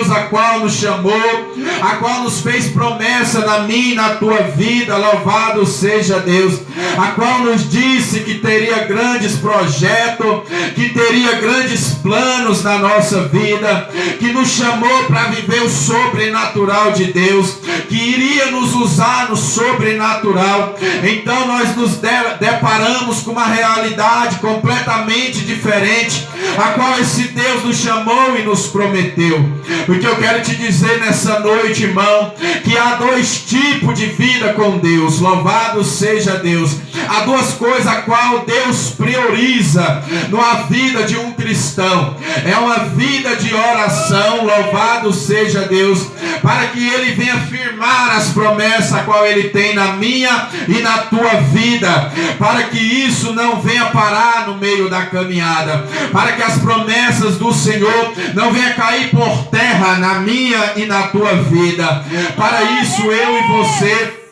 Deus a qual nos chamou, a qual nos fez promessa na minha e na tua vida, louvado seja Deus, a qual nos disse que teria grandes projetos, que teria grandes planos na nossa vida, que nos chamou para viver o sobrenatural de Deus, que iria nos usar no sobrenatural. Então nós nos deparamos com uma realidade completamente diferente, a qual esse Deus nos chamou e nos prometeu. Porque eu quero te dizer nessa noite, irmão, que há dois tipos de vida com Deus, louvado seja Deus. Há duas coisas a qual Deus prioriza na vida de um cristão. É uma vida de oração, louvado seja Deus, para que Ele venha firmar as promessas a qual Ele tem na minha e na tua vida, para que isso não venha parar no meio da caminhada, para que as promessas do Senhor não venham cair por terra na minha e na tua vida. Para isso eu e você,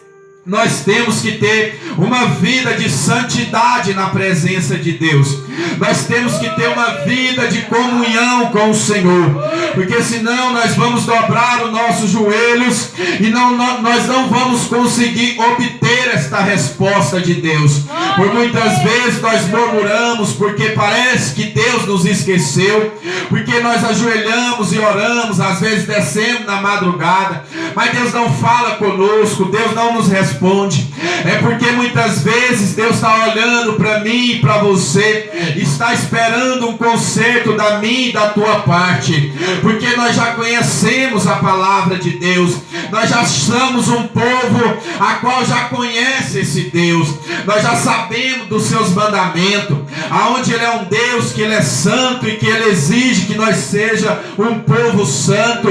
nós temos que ter uma vida de santidade na presença de Deus. Nós temos que ter uma vida de comunhão com o Senhor, porque senão nós vamos dobrar os nossos joelhos e nós não vamos conseguir obter esta resposta de Deus. Por muitas vezes nós murmuramos porque parece que Deus nos esqueceu, porque nós ajoelhamos e oramos, às vezes descemos na madrugada, mas Deus não fala conosco, Deus não nos responde. É porque muitas vezes Deus está olhando para mim e para você, está esperando um conserto da minha e da tua parte, porque nós já conhecemos a palavra de Deus, nós já somos um povo a qual já conhece esse Deus, nós já sabemos dos seus mandamentos, aonde Ele é um Deus que Ele é santo e que Ele exige que nós seja um povo santo,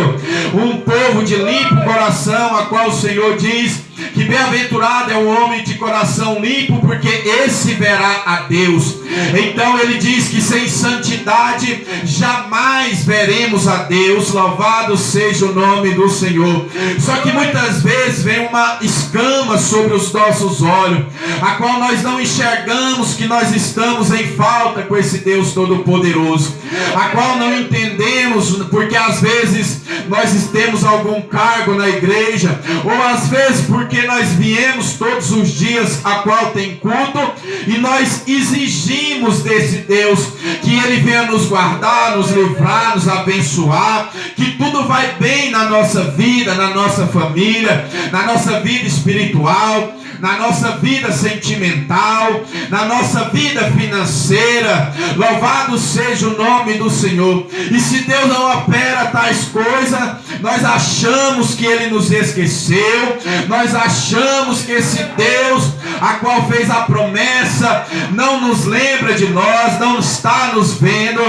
um povo de limpo coração, a qual o Senhor diz que bem-aventurado é o homem de coração limpo, porque esse verá a Deus. Então ele diz que sem santidade jamais veremos a Deus, louvado seja o nome do Senhor. Só que muitas vezes vem uma escama sobre os nossos olhos, a qual nós não enxergamos que nós estamos em falta com esse Deus Todo-Poderoso, a qual não entendemos, porque às vezes nós temos algum cargo na igreja, ou às vezes porque nós viemos todos os dias a qual tem culto, e nós exigimos desse Deus que Ele venha nos guardar, nos livrar, nos abençoar, que tudo vai bem na nossa vida, na nossa família, na nossa vida espiritual, na nossa vida sentimental, na nossa vida financeira. Louvado seja o nome do Senhor. E se Deus não opera tais coisas, nós achamos que Ele nos esqueceu, nós achamos que esse Deus a qual fez a promessa não nos lembra de nós, não está nos vendo.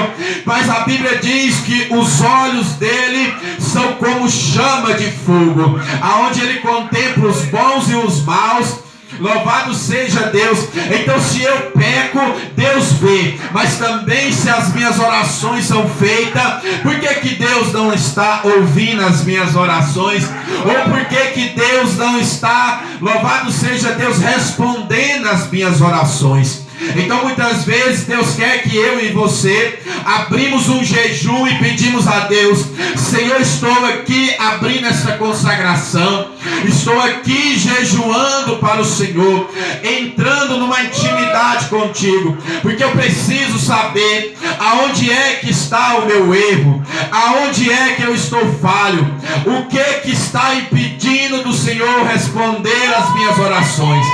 Mas a Bíblia diz que os olhos dele são como chama de fogo, aonde Ele contempla os bons e os maus. Louvado seja Deus. Então se eu peco, Deus vê, mas também se as minhas orações são feitas, por que Deus não está ouvindo as minhas orações? Ou por que Deus não está, louvado seja Deus, respondendo as minhas orações? Então muitas vezes Deus quer que eu e você abrimos um jejum e pedimos a Deus: Senhor, estou aqui abrindo essa consagração, estou aqui jejuando para o Senhor, entrando numa intimidade contigo, porque eu preciso saber aonde é que está o meu erro, aonde é que eu estou falho, o que está impedindo do Senhor responder as minhas orações.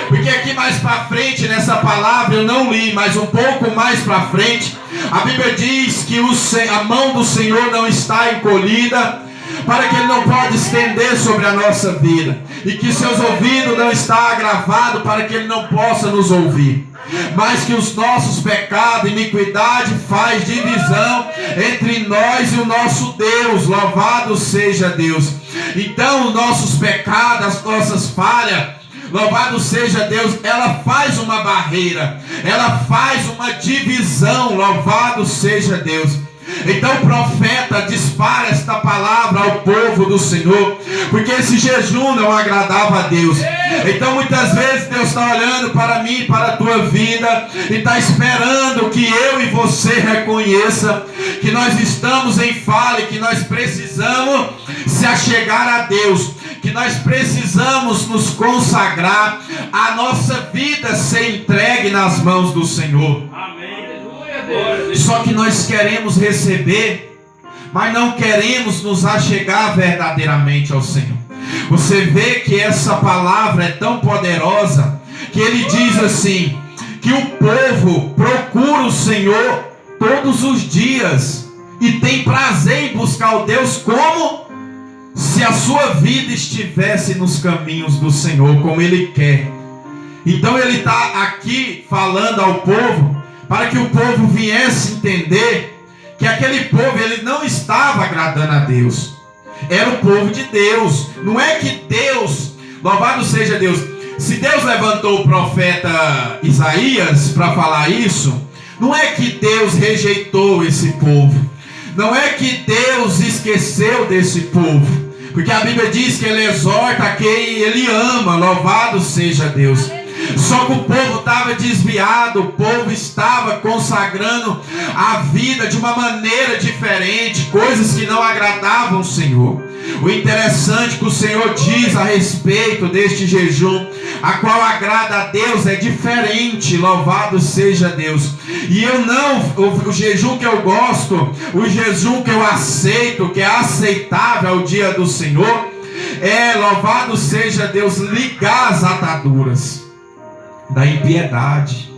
Porque aqui mais para frente nessa palavra eu não li, mas um pouco mais para frente a Bíblia diz que a mão do Senhor não está encolhida, para que Ele não pode estender sobre a nossa vida, e que seus ouvidos não está agravado para que Ele não possa nos ouvir, mas que os nossos pecados e iniquidade faz divisão entre nós e o nosso Deus. Louvado seja Deus. Então os nossos pecados, as nossas falhas, louvado seja Deus, ela faz uma barreira, ela faz uma divisão. Louvado seja Deus. Então o profeta dispara esta palavra para o povo do Senhor, porque esse jejum não agradava a Deus. Então muitas vezes Deus está olhando para mim, para a tua vida, e está esperando que eu e você reconheça que nós estamos em falha, que nós precisamos se achegar a Deus, que nós precisamos nos consagrar, a nossa vida ser entregue nas mãos do Senhor. Amém. Só que nós queremos receber, mas não queremos nos achegar verdadeiramente ao Senhor. Você vê que essa palavra é tão poderosa, que ele diz assim, que o povo procura o Senhor todos os dias, e tem prazer em buscar o Deus como se a sua vida estivesse nos caminhos do Senhor, como Ele quer. Então Ele está aqui falando ao povo, para que o povo viesse entender que aquele povo, ele não estava agradando a Deus. Era o povo de Deus. Não é que Deus, louvado seja Deus, se Deus levantou o profeta Isaías para falar isso, não é que Deus rejeitou esse povo. Não é que Deus esqueceu desse povo. Porque a Bíblia diz que Ele exorta a quem Ele ama, louvado seja Deus. Só que o povo estava desviado, o povo estava consagrando a vida de uma maneira diferente, coisas que não agradavam o Senhor. O interessante que o Senhor diz a respeito deste jejum, a qual agrada a Deus, é diferente, louvado seja Deus. E eu não, o jejum que eu gosto, o jejum que eu aceito, que é aceitável ao dia do Senhor, é, louvado seja Deus, ligar as ataduras da impiedade,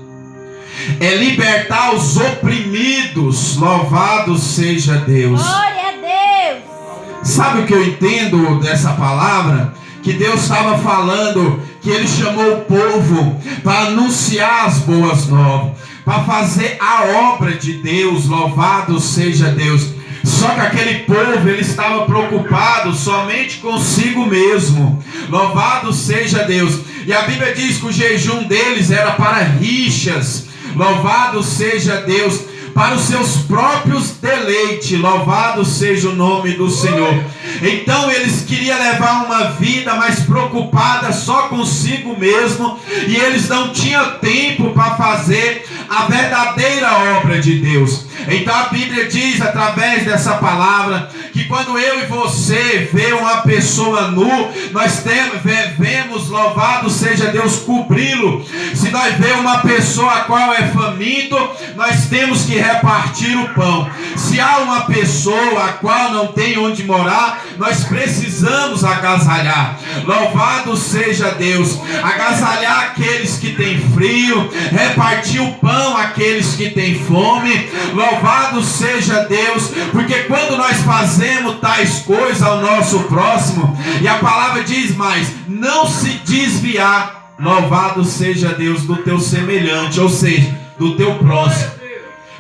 é libertar os oprimidos, louvado seja Deus. Glória a Deus. Sabe o que eu entendo dessa palavra? Que Deus estava falando que Ele chamou o povo para anunciar as boas novas, para fazer a obra de Deus, louvado seja Deus. Só que aquele povo, ele estava preocupado somente consigo mesmo, louvado seja Deus. E a Bíblia diz que o jejum deles era para rixas, louvado seja Deus, para os seus próprios deleites, louvado seja o nome do Senhor. Então eles queriam levar uma vida mais preocupada só consigo mesmo, e eles não tinham tempo para fazer a verdadeira obra de Deus. Então a Bíblia diz através dessa palavra que quando eu e você vê uma pessoa nu, nós devemos, louvado seja Deus, cobri-lo. Se nós vê uma pessoa a qual é faminto, nós temos que repartir o pão. Se há uma pessoa a qual não tem onde morar, nós precisamos agasalhar. Louvado seja Deus. Agasalhar aqueles que têm frio, repartir o pão àqueles que têm fome. Louvado seja Deus, porque quando nós fazemos tais coisas ao nosso próximo, e a palavra diz mais, não se desviar, louvado seja Deus, do teu semelhante, ou seja, do teu próximo.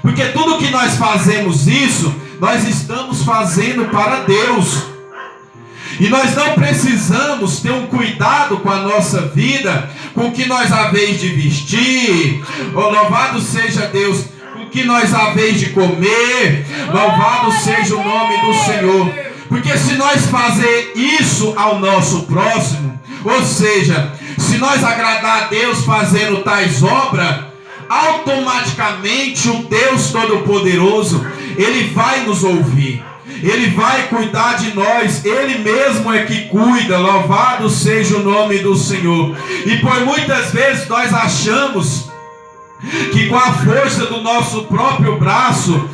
Porque tudo que nós fazemos isso, nós estamos fazendo para Deus. E nós não precisamos ter um cuidado com a nossa vida, com o que nós havemos de vestir, louvado seja Deus, com o que nós havemos de comer, louvado seja o nome do Senhor. Porque se nós fazer isso ao nosso próximo, ou seja, se nós agradar a Deus fazendo tais obras, automaticamente o Deus Todo-Poderoso, Ele vai nos ouvir. Ele vai cuidar de nós, Ele mesmo é que cuida, louvado seja o nome do Senhor. E por muitas vezes nós achamos que com a força do nosso próprio braço,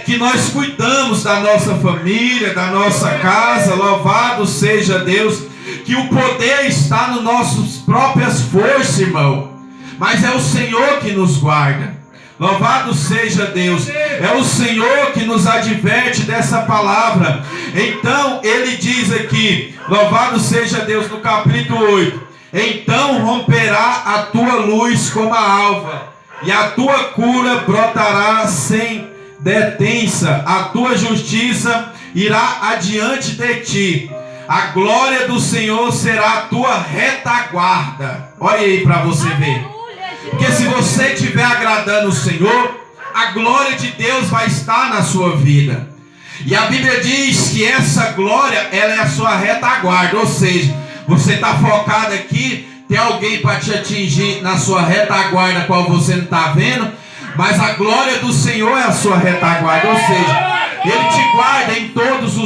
que nós cuidamos da nossa família, da nossa casa, louvado seja Deus, que o poder está nas nossas próprias forças, irmão, mas é o Senhor que nos guarda. Louvado seja Deus, é o Senhor que nos adverte dessa palavra. Então ele diz aqui, louvado seja Deus, no capítulo 8, então romperá a tua luz como a alva, e a tua cura brotará sem detença, a tua justiça irá adiante de ti, a glória do Senhor será a tua retaguarda. Olha aí para você ver. Porque se você estiver agradando o Senhor, a glória de Deus vai estar na sua vida. E a Bíblia diz que essa glória, ela é a sua retaguarda. Ou seja, você está focado aqui, tem alguém para te atingir na sua retaguarda, qual você não está vendo, mas a glória do Senhor é a sua retaguarda. Ou seja, Ele te guarda em todos os